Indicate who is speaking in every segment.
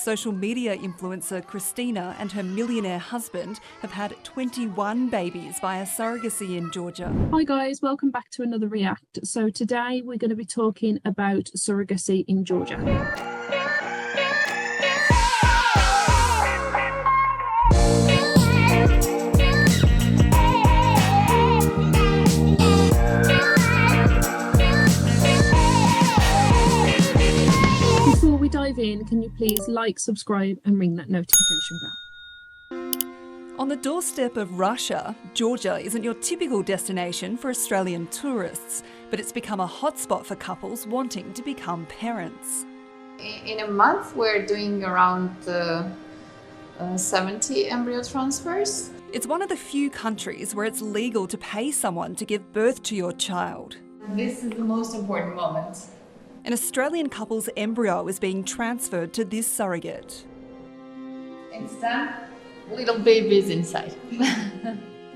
Speaker 1: Social media influencer Christina and her millionaire husband have had 21 babies via surrogacy in Georgia.
Speaker 2: Hi guys, welcome back to another React. So today we're going to be talking about surrogacy in Georgia. Before we dive in, can you please like, subscribe and ring that notification bell?
Speaker 1: On the doorstep of Russia, Georgia isn't your typical destination for Australian tourists, but it's become a hotspot for couples wanting to become parents.
Speaker 3: In a month, we're doing around 70 embryo transfers.
Speaker 1: It's one of the few countries where it's legal to pay someone to give birth to your child.
Speaker 3: This is the most important moment.
Speaker 1: An Australian couple's embryo is being transferred to this surrogate.
Speaker 3: It's done. Little babies inside.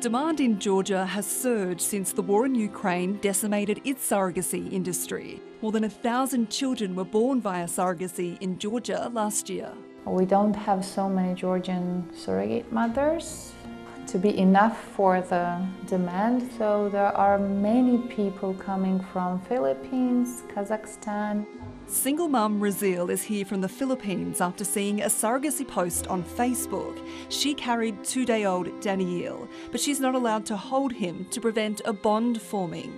Speaker 1: Demand in Georgia has surged since the war in Ukraine decimated its surrogacy industry. More than 1,000 children were born via surrogacy in Georgia last year.
Speaker 4: We don't have so many Georgian surrogate mothers to be enough for the demand, so there are many people coming from Philippines, Kazakhstan.
Speaker 1: Single mum Razil is here from the Philippines after seeing a surrogacy post on Facebook. She carried 2-day-old Daniel, but she's not allowed to hold him to prevent a bond forming.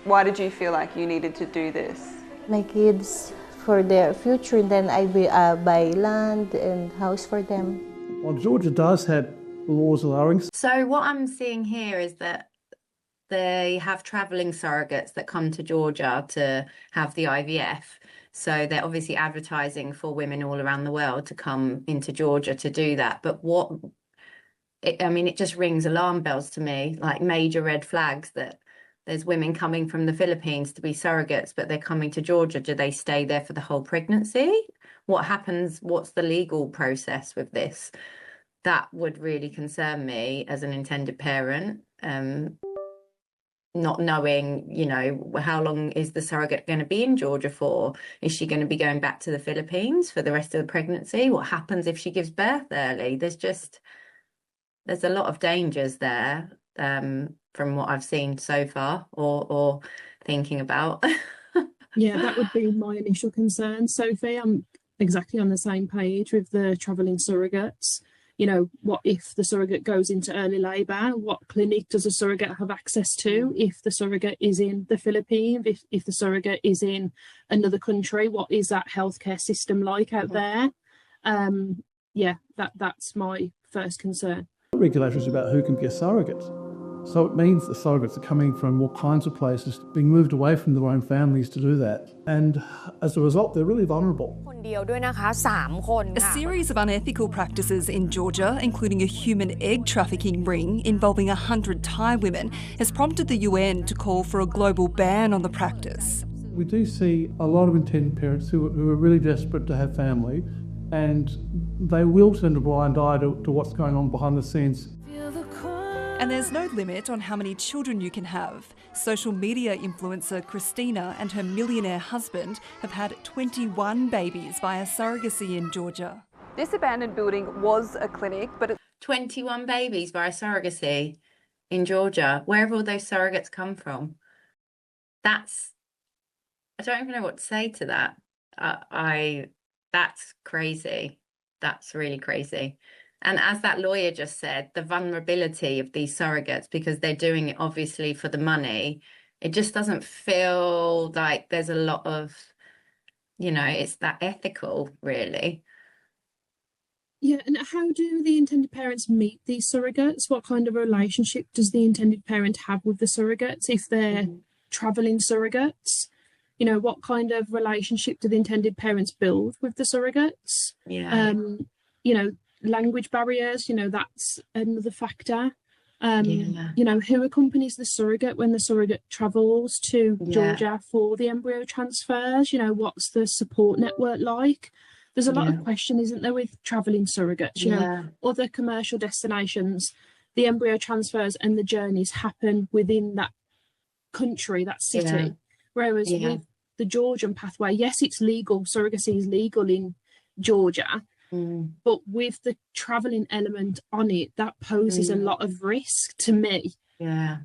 Speaker 5: Why did you feel like you needed to do this?
Speaker 6: My kids, for their future, then I will buy land and house for them.
Speaker 7: Well, Georgia does have laws allowing.
Speaker 8: So what I'm seeing here is that they have travelling surrogates that come to Georgia to have the IVF. So they're obviously advertising for women all around the world to come into Georgia to do that. But it just rings alarm bells to me, like major red flags that there's women coming from the Philippines to be surrogates, but they're coming to Georgia. Do they stay there for the whole pregnancy? What happens? What's the legal process with this? That would really concern me as an intended parent. Not knowing, how long is the surrogate going to be in Georgia for? Is she going to be going back to the Philippines for the rest of the pregnancy? What happens if she gives birth early? There's a lot of dangers there from what I've seen so far or thinking about.
Speaker 2: Yeah, that would be my initial concern, Sophie. I'm exactly on the same page with the travelling surrogates. What if the surrogate goes into early labour? What clinic does a surrogate have access to if the surrogate is in the Philippines? If the surrogate is in another country, what is that healthcare system like out there? That's my first concern.
Speaker 7: Regulations about who can be a surrogate. So it means the surrogates are coming from all kinds of places, being moved away from their own families to do that. And as a result, they're really vulnerable.
Speaker 1: A series of unethical practices in Georgia, including a human egg trafficking ring involving 100 Thai women, has prompted the UN to call for a global ban on the practice.
Speaker 7: We do see a lot of intended parents who are really desperate to have family, and they will turn a blind eye to what's going on behind the scenes.
Speaker 1: And there's no limit on how many children you can have. Social media influencer Christina and her millionaire husband have had 21 babies via surrogacy in Georgia.
Speaker 5: This abandoned building was a clinic, but
Speaker 8: 21 babies via surrogacy in Georgia. Where have all those surrogates come from? I don't even know what to say to that. That's crazy. That's really crazy. And as that lawyer just said, the vulnerability of these surrogates, because they're doing it obviously for the money, it just doesn't feel like there's a lot of, it's that ethical, really.
Speaker 2: Yeah, and how do the intended parents meet these surrogates? What kind of relationship does the intended parent have with the surrogates if they're travelling surrogates? What kind of relationship do the intended parents build with the surrogates?
Speaker 8: Yeah.
Speaker 2: Language barriers, that's another factor. Who accompanies the surrogate when the surrogate travels to Georgia for the embryo transfers? What's the support network like? There's a lot of question, isn't there, with travelling surrogates? Other commercial destinations, the embryo transfers and the journeys happen within that country, that city. Whereas with the Georgian pathway, yes, it's legal, surrogacy is legal in Georgia, But with the travelling element on it, that poses a lot of risk to me.
Speaker 8: Yeah.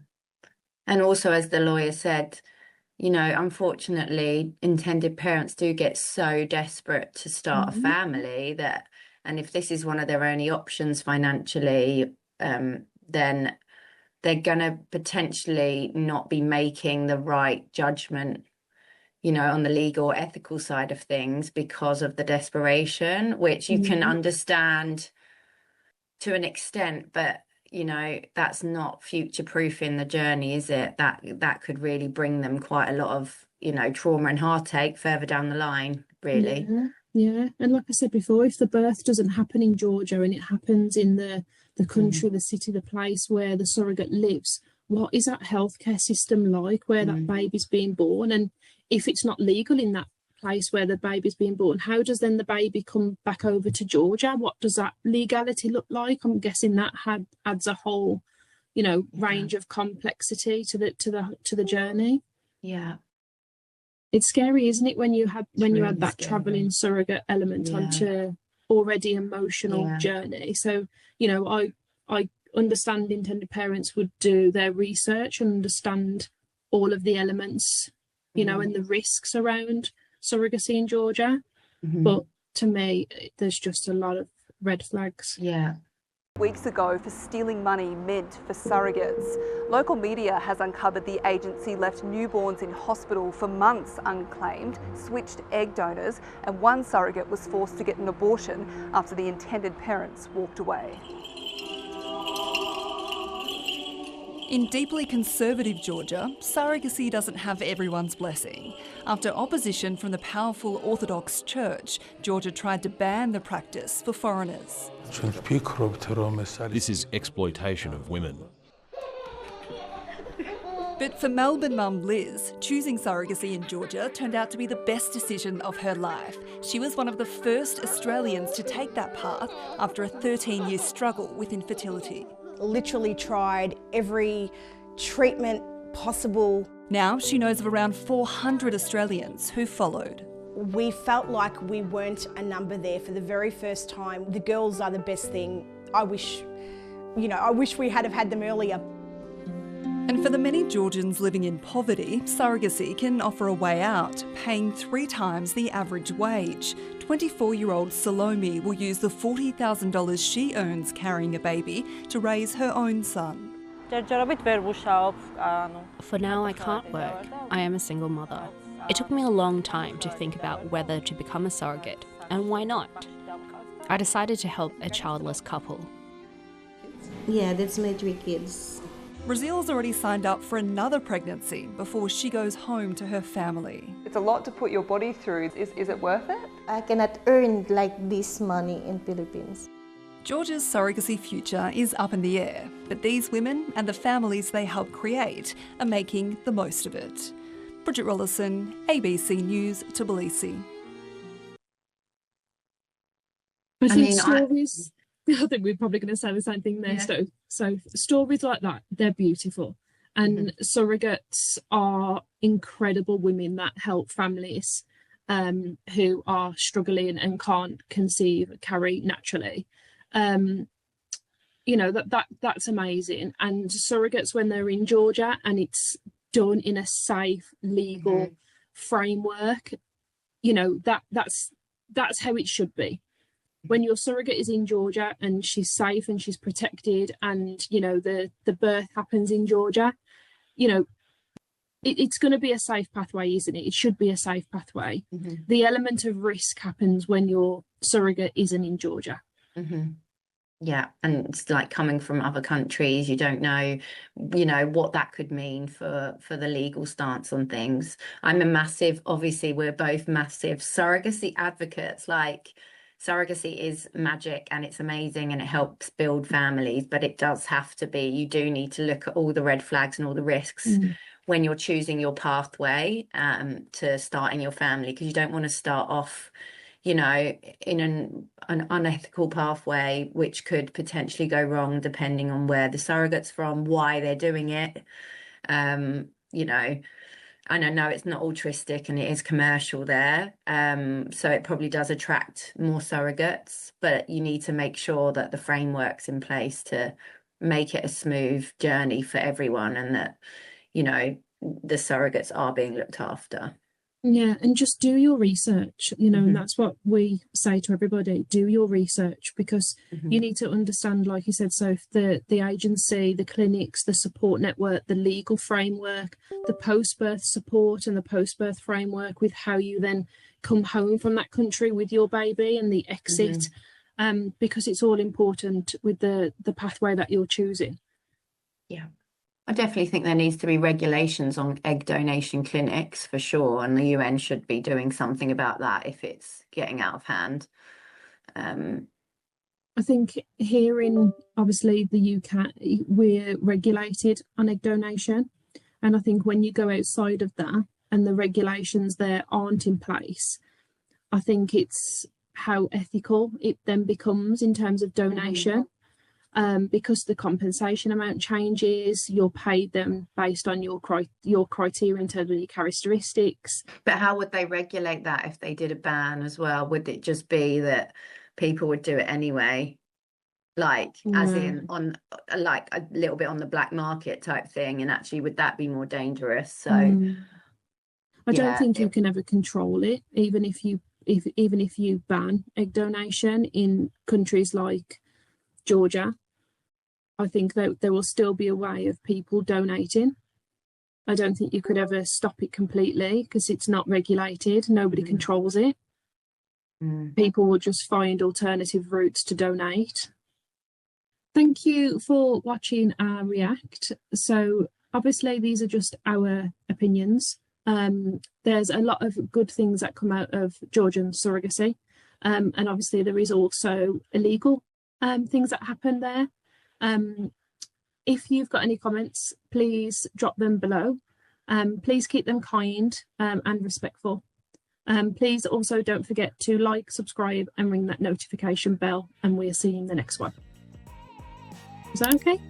Speaker 8: And also, as the lawyer said, you know, unfortunately, intended parents do get so desperate to start a family that, and if this is one of their only options financially, then they're going to potentially not be making the right judgment, you know, on the legal or ethical side of things because of the desperation, which you can understand to an extent, but you know, that's not future-proofing the journey, is it? That could really bring them quite a lot of, you know, trauma and heartache further down the line, really.
Speaker 2: Yeah. And like I said before, if the birth doesn't happen in Georgia and it happens in the country, the city, the place where the surrogate lives, what is that healthcare system like where that baby's being born? And if it's not legal in that place where the baby's being born, how does then the baby come back over to Georgia? What does that legality look like? I'm guessing that adds a whole, you know, range of complexity to the journey.
Speaker 8: Yeah.
Speaker 2: It's scary, isn't it, when you add that travelling surrogate element onto already emotional journey. So, you know, I understand intended parents would do their research and understand all of the elements, you know, and the risks around surrogacy in Georgia. But to me, there's just a lot of red flags.
Speaker 8: Yeah.
Speaker 5: Weeks ago for stealing money meant for surrogates. Local media has uncovered the agency left newborns in hospital for months unclaimed, switched egg donors, and one surrogate was forced to get an abortion after the intended parents walked away.
Speaker 1: In deeply conservative Georgia, surrogacy doesn't have everyone's blessing. After opposition from the powerful Orthodox Church, Georgia tried to ban the practice for foreigners.
Speaker 9: This is exploitation of women.
Speaker 1: But for Melbourne mum Liz, choosing surrogacy in Georgia turned out to be the best decision of her life. She was one of the first Australians to take that path after a 13-year struggle with infertility.
Speaker 10: Literally tried every treatment possible.
Speaker 1: Now she knows of around 400 Australians who followed.
Speaker 10: We felt like we weren't a number there for the very first time. The girls are the best thing. I wish we had have had them earlier.
Speaker 1: And for the many Georgians living in poverty, surrogacy can offer a way out, paying 3 times the average wage. 24-year-old Salome will use the $40,000 she earns carrying a baby to raise her own son.
Speaker 11: For now, I can't work. I am a single mother. It took me a long time to think about whether to become a surrogate, and why not. I decided to help a childless couple.
Speaker 6: Yeah, that's my 3 kids.
Speaker 1: Brazil's already signed up for another pregnancy before she goes home to her family.
Speaker 5: It's a lot to put your body through. Is it worth it?
Speaker 6: I cannot earn like this money in Philippines.
Speaker 1: Georgia's surrogacy future is up in the air, but these women and the families they help create are making the most of it. Bridget Rollison, ABC News, Tbilisi.
Speaker 2: I think stories... I think we're probably going to say the same thing there. Yeah. So stories like that, they're beautiful. And surrogates are incredible women that help families who are struggling and can't carry naturally. You know, that's amazing. And surrogates, when they're in Georgia and it's done in a safe, legal framework, you know, that's how it should be. When your surrogate is in Georgia and she's safe and she's protected and, you know, the birth happens in Georgia, you know, it's going to be a safe pathway, isn't it? It should be a safe pathway. The element of risk happens when your surrogate isn't in Georgia.
Speaker 8: Yeah, and it's like coming from other countries, you don't know, you know, what that could mean for the legal stance on things. Obviously, we're both massive surrogacy advocates. Like, surrogacy is magic and it's amazing and it helps build families, but it does have to be, you do need to look at all the red flags and all the risks when you're choosing your pathway to starting your family, because you don't want to start off, you know, in an unethical pathway, which could potentially go wrong depending on where the surrogate's from, why they're doing it, you know. And I know it's not altruistic and it is commercial there, so it probably does attract more surrogates, but you need to make sure that the framework's in place to make it a smooth journey for everyone, and that, you know, the surrogates are being looked after.
Speaker 2: Yeah, and just do your research, you know, and that's what we say to everybody. Do your research, because you need to understand, like you said, so the agency, the clinics, the support network, the legal framework, the post-birth support and the post-birth framework with how you then come home from that country with your baby and the exit, because it's all important with the pathway that you're choosing.
Speaker 8: Yeah. I definitely think there needs to be regulations on egg donation clinics for sure, and the UN should be doing something about that if it's getting out of hand.
Speaker 2: I think here in, obviously, the UK, we're regulated on egg donation. And I think when you go outside of that and the regulations there aren't in place, I think it's how ethical it then becomes in terms of donation. Because the compensation amount changes, you're paid them based on your criteria in terms of your characteristics.
Speaker 8: But how would they regulate that if they did a ban as well? Would it just be that people would do it anyway? Like, as in on like a little bit on the black market type thing, and actually would that be more dangerous? So
Speaker 2: I don't think you can ever control it, even if you ban egg donation in countries like Georgia. I think that there will still be a way of people donating. I don't think you could ever stop it completely because it's not regulated. Nobody controls it. People will just find alternative routes to donate. Thank you for watching our react. So obviously these are just our opinions. There's a lot of good things that come out of Georgian surrogacy. And obviously there is also illegal things that happen there. If you've got any comments, please drop them below. Please keep them kind and respectful. Please also don't forget to like, subscribe and ring that notification bell, and we'll see you in the next one. Is that okay?